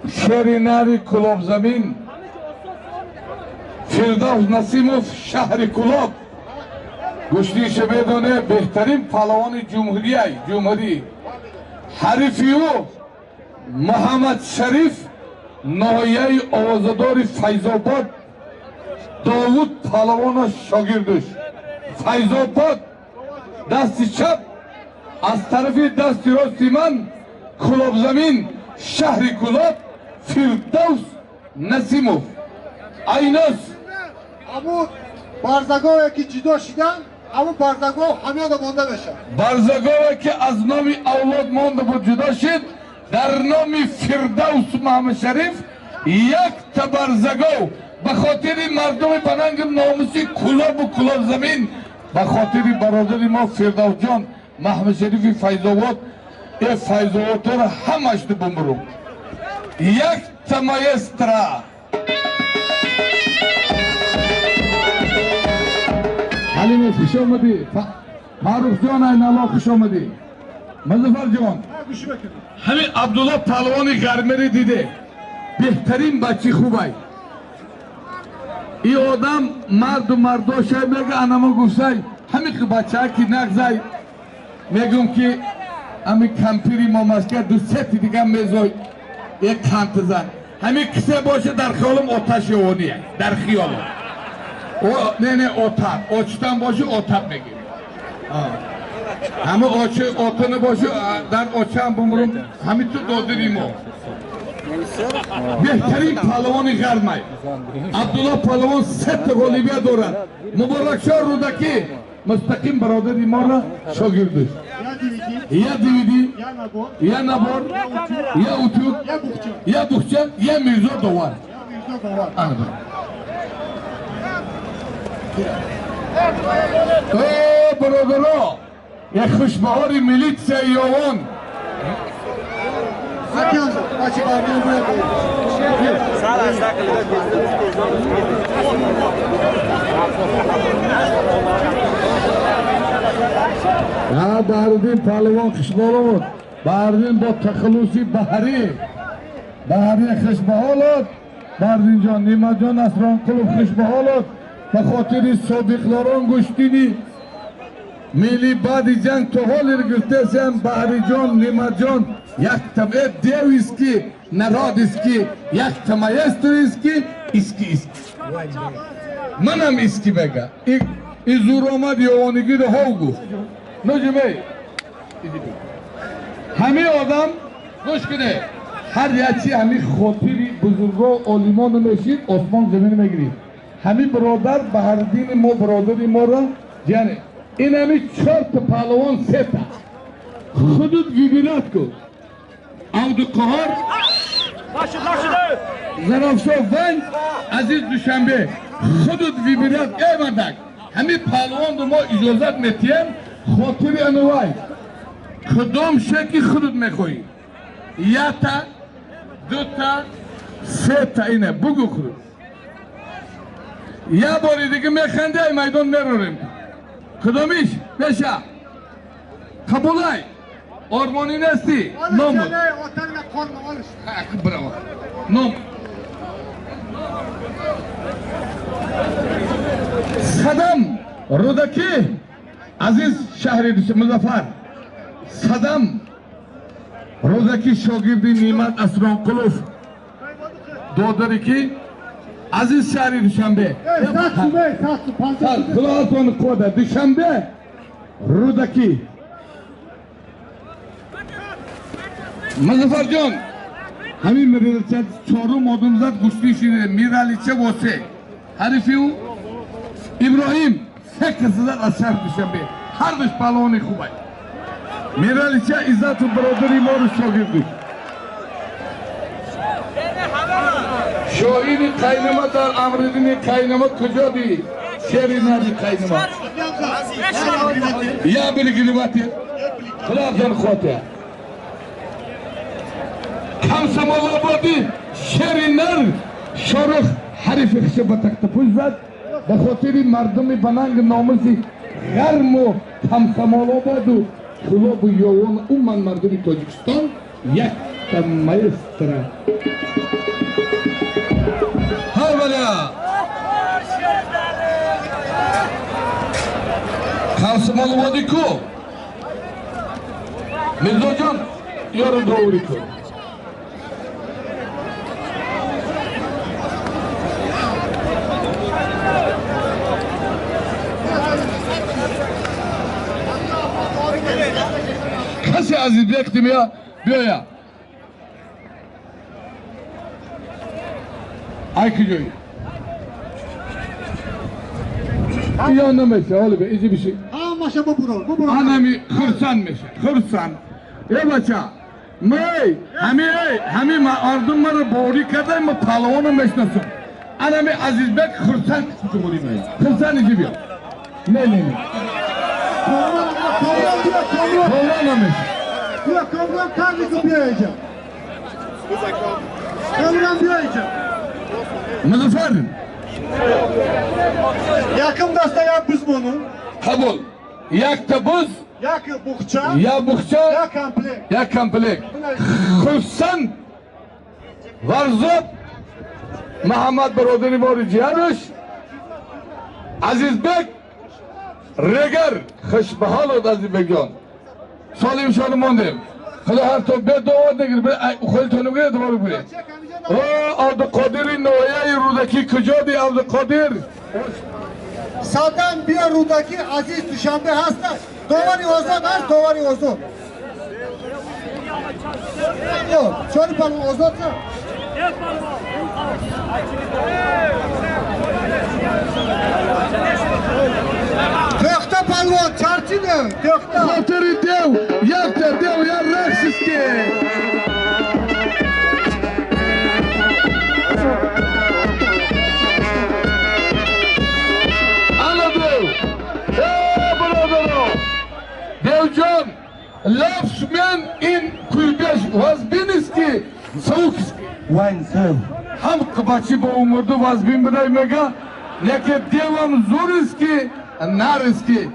شریناری کلوب زمین فردوس نسیموف شهر کلوب گشتیش بدونه بهترین پهلوان جمهوری حریفی او محمد شریف ناحیه آوازدار فیض‌آباد داوود پهلوان شاگردش فیض‌آباد دست چپ از طرف دست راست من کلوب زمین شهر کلوب فردوس نسیموف ایناس امو برزگاه که جدا شدن امو برزگاه همه دا مانده بشه برزگاه که از نام اولاد مانده بود جدا شد در نام فردوس محمد شریف یک تا برزگاه به خاطر مردم پننگ ناموسی کلوب و کلوب زمین به خاطر برادر ما فردوس جان محمد شریف فیض‌آباد این فیض‌آباد را همش ده بمرم یک تا مایسترا حلیم خوش آمدی فاروق جان اینالا خوش آمدی مظفر جان همین عبدالله پهلوان گرمری دیده بهترین بچه خوبه این آدم مرد و مرداشه میگه انما گفته همین که بچه ها که نگذای میگم که همین کمپیری ما مسکر دو ستی دیگه میزای یک کانت زن همین کسه باشه در خیالم آتش اونیه در خیالم نه آتاب آچتن باشه آتاب میگیم همه آتن باشه در آچه هم بمرم همین تو دادریم ما بهترین پهلوان گرمه عبدالله پهلوان 3 تا غالبیت دارد مبارک شاه رودکی مستقیم برادری ما را شاگردش یا دیویدی یا نبار یا اوتوک یا بخچه یا میرزا دوار برادرها یک خوشبهاری ملیت سیاوان بهردین پهلوان خوشبهار بهردین با تخلصی بهری خوشبهار بهردین جان نیمه جان اسران قلوب خوشبهار به خاطر سابقلاران گشتینی ملی بعد جنگ تو حال گرفته سن بهری جان نیمه جان یک تمه دیو اسکی نراد اسکی یک تمایستر اسکی اسکی منم اسکی بگه این زور آمد یوانگی رو ها گفت نجمه همه آدم گوش کنه هر یکی همه خاطری بزرگا عالمان رو میشید آسمان زمین میگیرید همه برادر بهردین ما برادری ما را یعنی این همه 4 تا پهلوان 3 تا خودت گیبینات کن عود قهار زرافشا ونگ عزیز دوشنبه خودت گیبینات ایمدک همه پهلوان رو ما اجازت میتیم خاطر انوای کدام شکلی خودت میخوایی 1 تا 2 تا 3 تا اینه بگو خود یا باری دیگه میخنده ای میدان میروریم کدامیش بشه قبولای آرمانی نستی نام برو نام صدم رودکی عزیز شهری مظفر صدم رودکی شاگردی نیمت اسران قلوف دادری که عزیز شهری دوشنبه خلاصون کوده دوشنبه رودکی مظفر جان همین میرالچه 4 آدم زد گشتی شده میرالچه واسه حریفی او ابراهیم 3 کس زد از شهر دوشنبه هر دوش پهلوان خوبه میرالچه عزت و برادری ما رو شاگردی شاهین قینما در امردین قینما کجا دی؟ شهری نردی قینما یا بلی گلیواتی خلاف جان خواته کم سمال آبادی شهری نر شارخ حریف خشه با تخت پوش زد به خاطر مردم بننگ ناموسی گرم و کم سمال آباد و کلاب و یوان اون من مردم تاجیکستان یک maestra. Havla. Kasım Vadiku. Mirzocan yarın doğru. Kasi aziz bektim ya, ya. Ay kıcıyı. Yanına mesela oğlum be, izi bir şey. Ha maşa bu buro. Anami hırsan mesela, hırsan. Ya baca, hami ardın mara boğri kadar mı palavonu meşnasın. Anami aziz bek hırsan kutu bulayım ya. Hırsan izi bir. Ne? Kovran Ya kovran karnı kapıyacağım. Kovran diyeceğim. Mızıfardın. Yakın dasta yap biz bunu. Kabul. Yak da buz. Yak buhça. Ya buhça. Ya komple. Ya komplek. Kursan. Varzop. Muhammed Barodini Mori Cihanuş. Aziz Bek. Reger. Khashbahal od Aziz Bekjon. Salim Şanumandim. Kılı her top bir doğru değil. Ukul tonu bir doğru bir. Abdülkadir'in Noya'yı Rudaki Kıcadi Abdülkadir. Zaten bir Rudaki Aziz Düşanbe hasta. Dovari ozon her dovari ozon. Yok, şöyle palon ozonsa. Kökte palon, çarçı dev, kökte. Koteri dev, yak da dev, ya raksız ki. Devcan, lafsmen in kulbeş vazbiniski soğukski. Vansel. Ham kıbaçı bu umurdu vazbin bıraymega. Neke devam zoriski, nariski.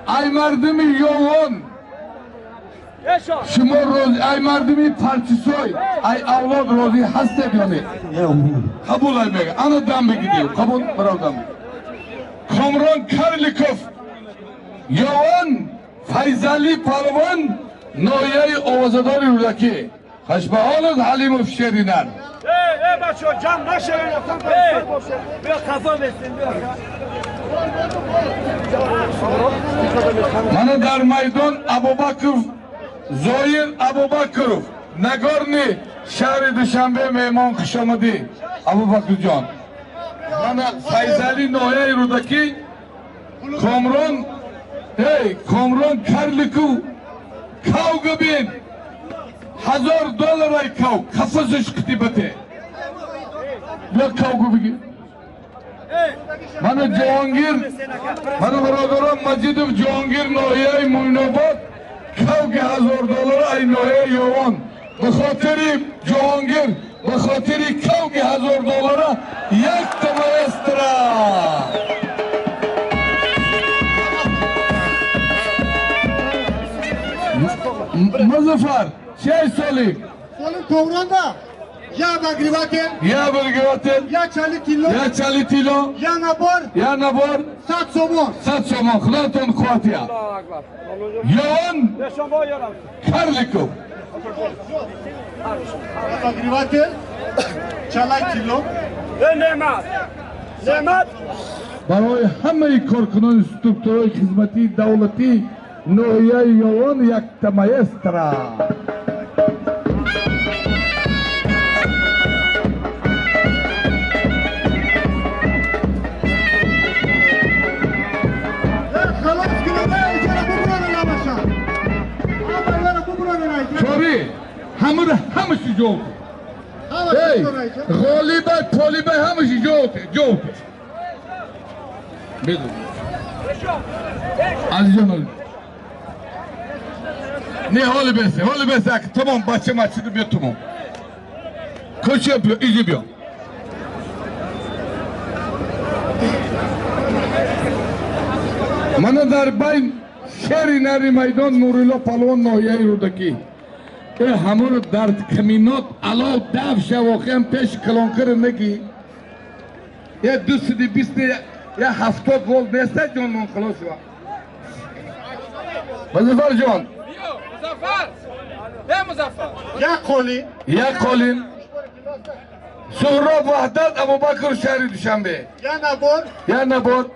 Ay mardimi yoğun. Şimor roz, ay mardimi parçisoy. Ay avlad rozi hasta diyoni. Kabul ay mega, ana dambe gidiyor. Kabul, bravo dambe. Komron Karlikov. Yoğun. Fayzali Palvan Noya'yı Ovazadari Rudaki Haşbahalı Halim Ufşerinar. Başo cam naşerin yaptan bir kafa versin Mana dar maydon Abu Bakr Zoyir Abu Bakrov Nagorni şehri Duşanbe mehman kışamadı Abu Bakr Can. Mana Fayzali Noya'yı Rudaki Komron Komron Karlikov kavga bin $1000 ay kav kafası şıktibate ya kavga bin bana Cihangir bana beraber Macidov Cihangir Noyay Muynobat kavga $1000 ay Noyay yoğun bu hatiri Cihangir bu hatiri kavga $1000 yaktı maestra. Muzaffar, şey söyleyeyim. Onun kovranda ya bagrivatel, Ya Belgravatel, ya çalitilo, ya Çalitilo, ya nabor, ya Nabor, sat somon. Sat Somon, Khlaton Kuatya. Yoğun Karlikov. Ya bagrivatel, çalitilo. Ve Nemat. Barای همه کارکنان سترکتورهای خدمتی دولتی نوعیه یوان یک تمایسترا Halas gününe ecele bu buranın lavaşa. Ama bu buranın ecele. چوری همشی جوته ای غالیبه طالیبه همشی جوته بدون عزیزان ne hali bese tamam bahçe maçını bir tamam koç yapıyor izliyor mana dar bayn şehri nari meydan Nurullah Palvan Noya'yı Rudaki همون در کمینات علاو دف شواخیم پیش کلانکر نگی یه 220 یه 70 ولت نیسته جان من خلاص شد مظفر جان یک قولین سهراب وحدت ابوبکر شهری دوشنبه یا نبود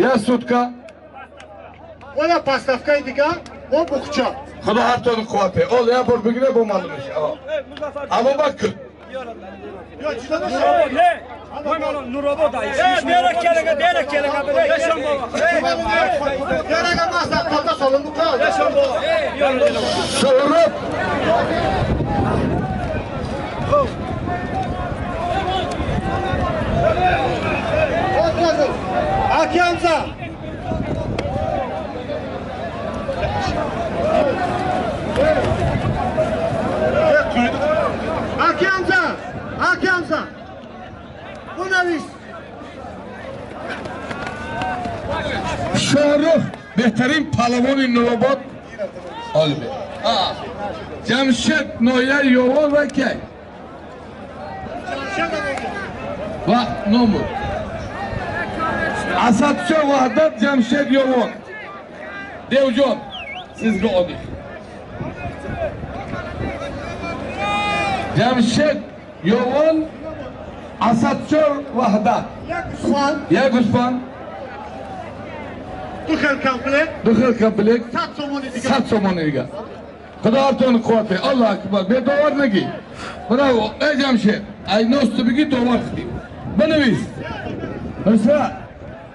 یا سوتکا و یا پاستفکای دیگه و بخچا خدا هر طور قوته اول یا بار بگیره با معلوم میشه ابوبکر یا چیزا نه نورابو دایش دیره کلگه بره یشان بابا یارگا ماسا قطا سالون بکا یشان بابا سهراب Aki Hamza. Aki Hamza. Aki Hamza. Bu nevis. شاهرخ بهترین پهلوان نوآباد آلبه جمشید نویه یوان و کی و نومود اسدشاه وحدت جمشید یوان دیو جان سیزگاه آدی جمشید یوان اسدشاه وحدت یک گوسفند دخل کمپلت. دخل کمپلیک 100 سومانی دیگه خدا هرتون قوته الله اکبر به داور نگی براو ای جمشید ای نوست بگی داور خدیم بنویس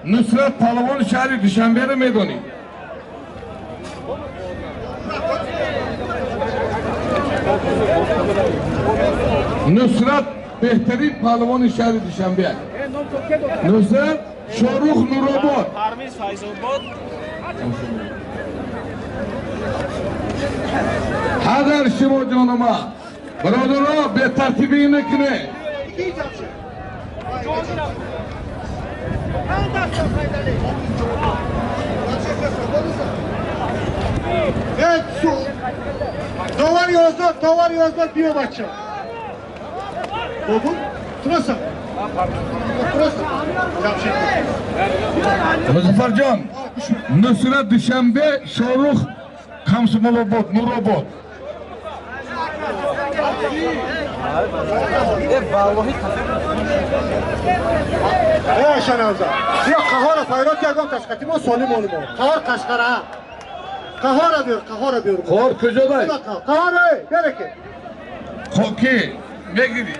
نصرت پهلوان شهری دوشنبه رو میدونی نصرت بهترین پهلوان شهری دوشنبه نصرت شاروخ نورآباد حضر شما جانما برادرها به ترتیبی نکنه Davar yazlar diyor bacım. Bugün turasa. مظفر جان نصرت دوشنبه شاروخ کمسمالاباد نورآباد ای شنوزا بیا قهار فایرات کردم تشکتی ما سالم آنیم قهار قشقره قهار بیار خور کجا دای؟ قهار ای برکه خوکی بگیری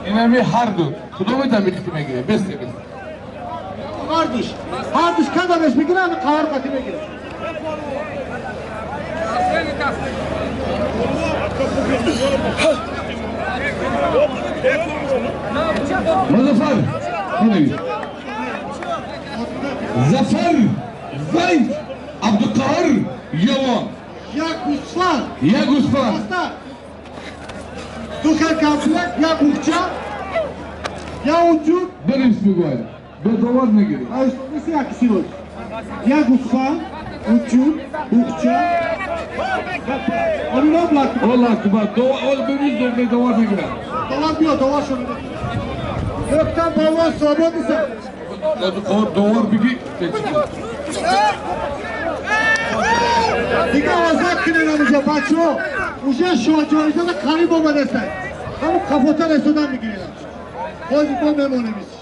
این همی هر دو کدومی تا میختی میگیری بسته هردوش کدامش میگیره همه قهار قطی میگیره مظفر زفر زید عبدالقهار یوان یک گوسفند دخل کمپلت یا بخچه یا اونجور بنویس بگوید به دوار نگیری مثل یکسی بود یا گوسفند اونجور بخچه آنی نام لکن الله اکبر اول بنویس به دوار نگیره دوار شده یکتن پاوان ثابت نیست دوار بگی دیگه آزاد کنین همونجا بچه ها اونجا شاهجایزه قریب آمده است همون کفاته رسودن میگیرین بازی با میمونه میشه